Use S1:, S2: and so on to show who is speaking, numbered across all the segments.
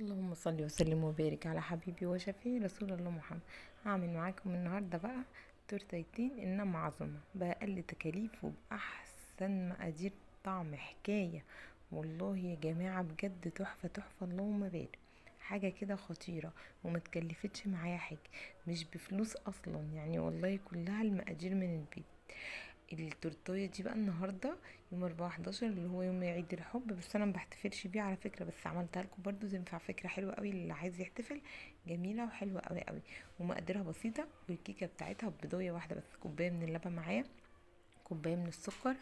S1: اللهم صل وسلم وبارك على حبيبي وشفيعي رسول الله محمد. هعمل معاكم النهارده بقى تورتيتين انما عظمه باقل تكاليف وباحسن مقادير. طعم حكايه والله يا جماعه، بجد تحفه تحفه، اللهم بارك. حاجه كده خطيره ومتكلفتش معايا حاجه، مش بفلوس اصلا يعني، والله كلها المقادير من البيت. التورتايه دي بقى النهارده يوم 4/11 اللي هو يوم عيد الحب، بس انا مبحتفلش بيه على فكره، بس عملتها لكم برضو تنفع، فكره حلوه قوي اللي عايز يحتفل. جميله وحلوه قوي قوي، ومقاديرها بسيطه. والكيكه بتاعتها ببيضايه واحده بس، كوبايه من اللبن معايا، كوبايه من السكر.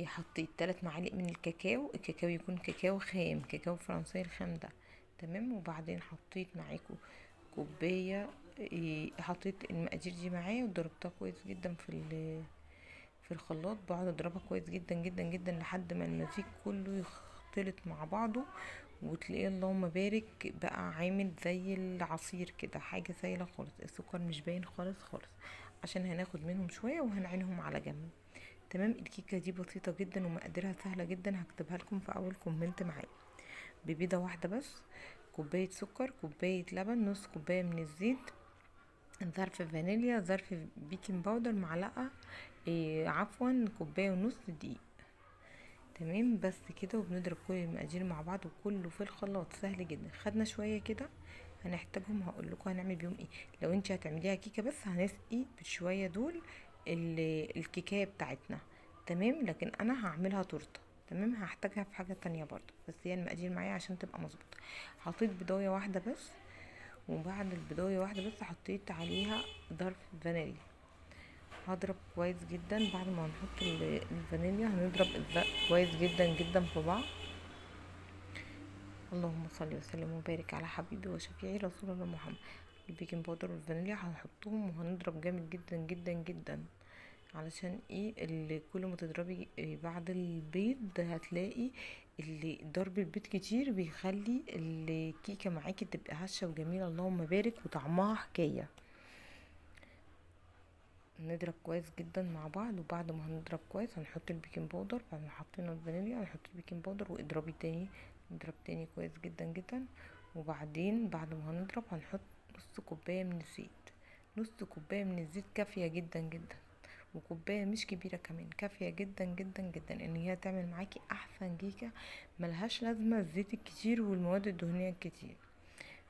S1: حطيت 3 معالق من الكاكاو، الكاكاو يكون كاكاو خام، كاكاو فرنسي الخام ده. تمام. وبعدين حطيت معاكم كوبايه. حطيت المقادير دي معايا وضربتها كويس جدا في الخلاط. بقعد اضربها كويس جدا جدا جدا لحد ما المزيج كله يختلط مع بعضه، وتلاقيه اللهم بارك بقى عامل زي العصير كده، حاجه سايله خالص، السكر مش باين خالص خالص، عشان هناخد منهم شويه وهنعينهم على جنب. تمام. الكيكه دي بسيطه جدا ومقاديرها سهله جدا، هكتبها لكم في اول كومنت معايا. ببيضه واحده بس، كوبايه سكر، كوبايه لبن، نص كوبايه من الزيت، ظرف فانيليا، ظرف بيكنج باودر، معلقه عفوا كوبايه ونص دقيق. تمام. بس كده، وبنضرب كل المقادير مع بعض وكله في الخلاط، سهل جدا. خدنا شويه كده هنحتاجهم، هقول لكم هنعمل بيهم ايه. لو انت هتعمليها كيكه بس هنسقي بشويه دول الكيكايه بتاعتنا. تمام. لكن انا هعملها تورته. تمام. هحتاجها في حاجه تانية برضو، بس هي المقادير معايا عشان تبقى مظبوطه. حطيت بضايه واحده بس، وبعد البضايه واحده بس حطيت عليها ظرف فانيليا. هضرب كويس جدا. بعد ما هنحط الفانيليا هنضرب كويس جدا جدا في بعض. اللهم صل وسلم وبارك على حبيبي وشفيعي رسول الله محمد. البيكنج باودر والفانيليا هنحطهم وهنضرب جامد جدا جدا جدا. علشان ايه؟ اللي كل ما تضربي بعد البيض هتلاقي اللي ضرب البيض كتير بيخلي الكيكه معاكي تبقى هشه وجميله، اللهم بارك، وطعمها حكايه. نضرب كويس جدا مع بعض. وبعد ما هنضرب كويس هنحط البيكنج باودر. بعد ما حطينا الفانيليا هنحط البيكنج باودر واضربي تاني، نضرب تاني كويس جدا جدا. وبعدين بعد ما هنضرب هنحط نص كوبايه من الزيت، نص كوبايه من الزيت كافيه جدا جدا، وكوبايه مش كبيره كمان كافيه جدا جدا جدا، ان هي تعمل معاكي احسن كيكه. ملهاش لازمه الزيت الكتير والمواد الدهنيه الكتير،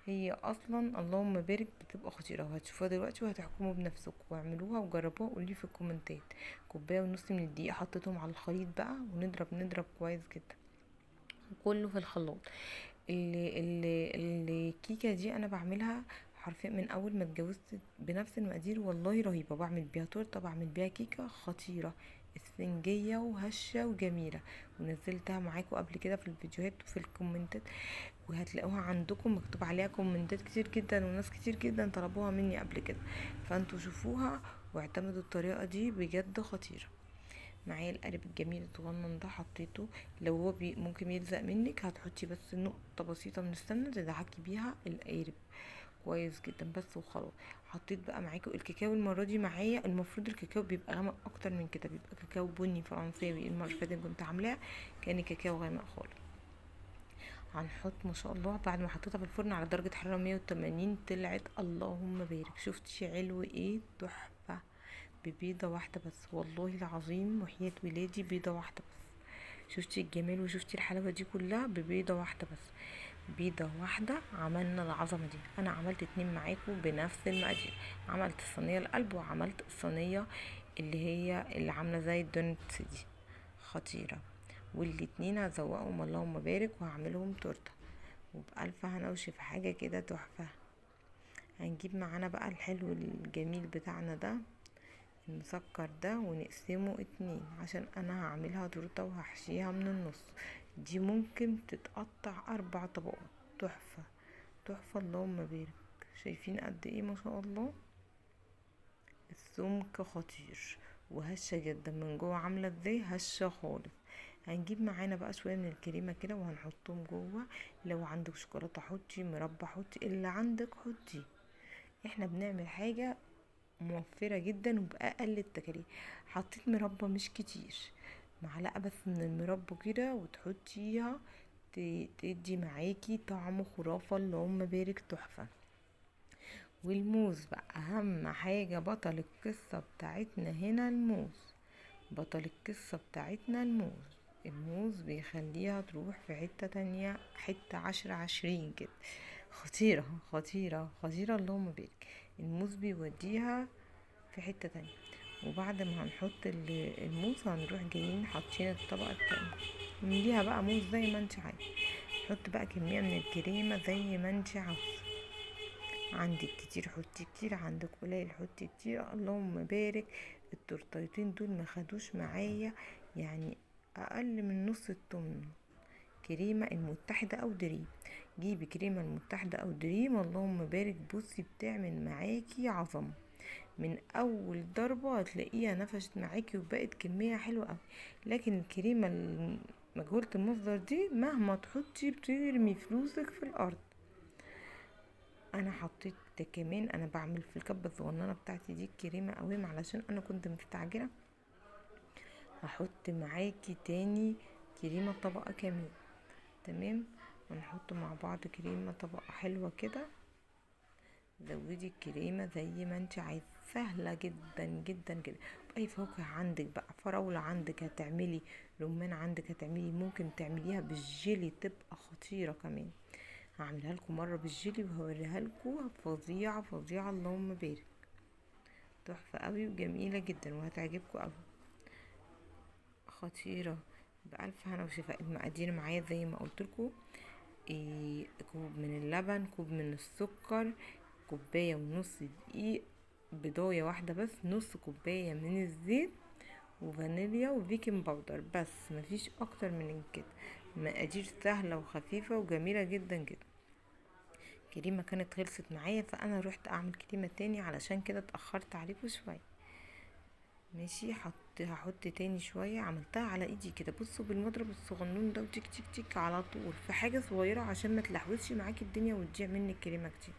S1: هي اصلا اللهم بارك بتبقى خطيره، وهتشوفوها دلوقتي وهتحكموا بنفسكم، واعملوها وجربوها وقولي في الكومنتات. كوبايه ونص من الدقيق حطيتهم على الخليط بقى، ونضرب نضرب كويس جدا كله في الخلاط. الكيكه دي انا بعملها حرفيا من اول ما اتجوزت بنفس المقادير، والله رهيبه. بعمل بيها تورته، بعمل بيها كيكه خطيره، اسفنجيه وهشه وجميله، ونزلتها معاكم قبل كده في الفيديوهات وفي الكومنتات، وهتلاقوها عندكم مكتوب عليها كومنتات كتير جدا، وناس كتير جدا طلبوها مني قبل كده، فانتوا شوفوها واعتمدوا الطريقه دي، بجد خطيره. معايا القالب الجميل الصغنن ده حطيته، لو هو ممكن يلزق منك هتحطي بس نقطه بسيطه من السمنه تدعكي بيها القالب كويس جدا بس، وخلاص. حطيت بقى معاكم الكاكاو. المره دي معايا المفروض الكاكاو بيبقى غامق اكتر من كده، بيبقى كاكاو بني فرنساوي. المره اللي فاتت كنت عاملاه كان كاكاو غامق خالص. هنحط ما شاء الله، بعد ما حطيتها في الفرن على درجة حرارة 180 طلعت اللهم بارك. شفتي علو ايه؟ تحفة. ببيضة واحدة بس، والله العظيم وحياة ولادي بيضة واحدة بس. شفتي الجمال وشفتي الحلاوة دي كلها ببيضة واحدة بس، بيضة واحدة عملنا العظمة دي. انا عملت 2 معاكم بنفس المقادير، عملت الصينية القلب وعملت الصينية اللي عاملة زي الدونتس دي، خطيرة. والاتنين هزوقهم اللهم بارك وهعملهم تورته، وبألف هنا وشفا، حاجة كده تحفة. هنجيب معانا بقى الحلو الجميل بتاعنا ده المسكر ده، ونقسمه 2 عشان انا هعملها تورته وهحشيها من النص. دي ممكن تتقطع 4 طبقات. تحفة تحفة اللهم بارك. شايفين قد ايه ما شاء الله؟ السمك خطير وهشة جدا من جوه، عاملة ازاي؟ هشة خالص. هنجيب معانا بقى شوية من الكريمة كده وهنحطهم جوه. لو عندك شوكولاتة حطي، مربى حطي، اللي عندك حطي. احنا بنعمل حاجة موفرة جدا وبأقل التكاليف. حطيت مربى مش كتير، معلقة بس من المربى كده وتحطيها تدي معاكي طعم خرافة، اللهم بارك، تحفة. والموز بقى اهم حاجة، بطل القصة بتاعتنا هنا الموز. بطل القصة بتاعتنا الموز. الموز بيخليها تروح في حتة تانية، حتة 10/20 كده. خطيرة خطيرة خطيرة، اللهم بارك. الموز بيوديها في حتة تانية. وبعد ما هنحط الموز، هنروح جايين حاطين الطبقة التانية، نمليها بقى موز زي ما انت عايزة. حط بقى كمية من الكريمة زي ما انت عاوزة، عندك كتير حطي كتير، عندك قليل حطي كتير، اللهم بارك. التورتيتين دول ما خدوش معايا يعني اقل من نص التمن. كريمة المتحدة او دريم، جيبي كريمة المتحدة او دريم، اللهم بارك. بصي بتعمل معاكي عظمة، من اول ضربة هتلاقيها نفشت معاكي وبقت كمية حلوة اوي. لكن الكريمة مجهولة المصدر دي مهما تحطي بترمي فلوسك في الارض. انا حطيت كمان، انا بعمل في الكبة الصغننة بتاعتي دي كريمة قوام علشان انا كنت مستعجلة. هحط معاكي تاني كريمة طبقة كمان، تمام. ونحط مع بعض كريمة طبقة حلوة كده. زودي الكريمة زي ما انت عايزة، سهلة جدا جدا جدا. اي فواكه عندك بقى، فراولة عندك هتعملي، رمان عندك هتعملي، ممكن تعمليها بالجيلي تبقى خطيرة كمان. هعملها لكم مرة بالجيلي وهوريها لكم، فظيعة فظيعة، اللهم بارك. تحفة قوي وجميلة جدا وهتعجبكم قوي، خطيرة. بألف هنا وشفاء. المقادير معايا زي ما قلتلكوا، كوب من اللبن، كوب من السكر، كوباية ونص دقيق، بضاية واحدة بس، نص كوباية من الزيت، وفانيليا وبيكنج باودر، بس مفيش اكتر من كده. مقادير سهلة وخفيفة وجميلة جدا جدا. كريمة كانت خلصت معايا، فانا رحت اعمل كريمة تاني، علشان كده اتأخرت عليكم شوية. ماشي، هحط تاني شوية. عملتها على ايدي كده، بصوا بالمضرب الصغنون ده، وتيك تيك تيك على طول في حاجة صغيرة، عشان ما تلحوسش معاكي الدنيا وتضيع منك كريمة كتير.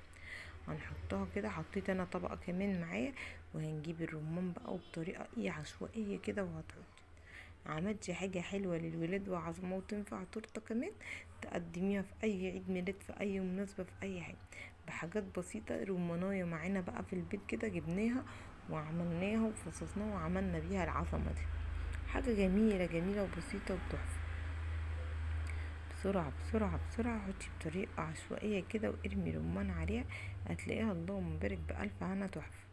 S1: هنحطها كده. حطيت انا طبقة كمان معايا، وهنجيب الرمان بقى، وبطريقة عشوائية كده وهتحطي. عملتي حاجة حلوة للولاد وعظمة، وتنفع تورته كمان، تقدميها في اي عيد ميلاد، في اي مناسبة، في اي حاجة، بحاجات بسيطة. رمانية معانا بقى في البيت كده، جبناها وعملناها وفصصناها وعملنا بيها العظمة دي. حاجة جميلة جميلة وبسيطة وتحفة. بسرعة بسرعة بسرعة، حطي بطريقة عشوائية كده، وارمي رمان عليها، هتلاقيها اللهم بارك بألف هنا، تحفة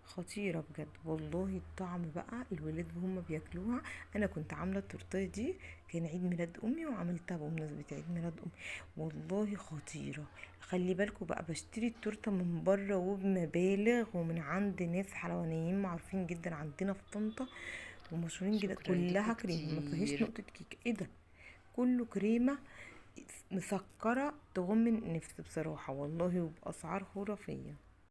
S1: خطيرة بجد والله. الطعم بقى الولاد وهم بياكلوها. انا كنت عاملة التورتيه دي، كان عيد ميلاد امي وعملتها بمناسبة عيد ميلاد امي، والله خطيرة. خلي بالكوا بقى، بشتري التورته من بره وبمبالغ، ومن عند ناس حلوانيين معروفين جدا عندنا في طنطا، ومشهورين جدا،
S2: شكرا
S1: كلها
S2: ليكوا
S1: كريمة ما فيهاش
S2: كتير.
S1: نقطة كيكة. ايه ده، كله كريمة مسكرة تغم النفس بصراحة والله، وبأسعار خرافية.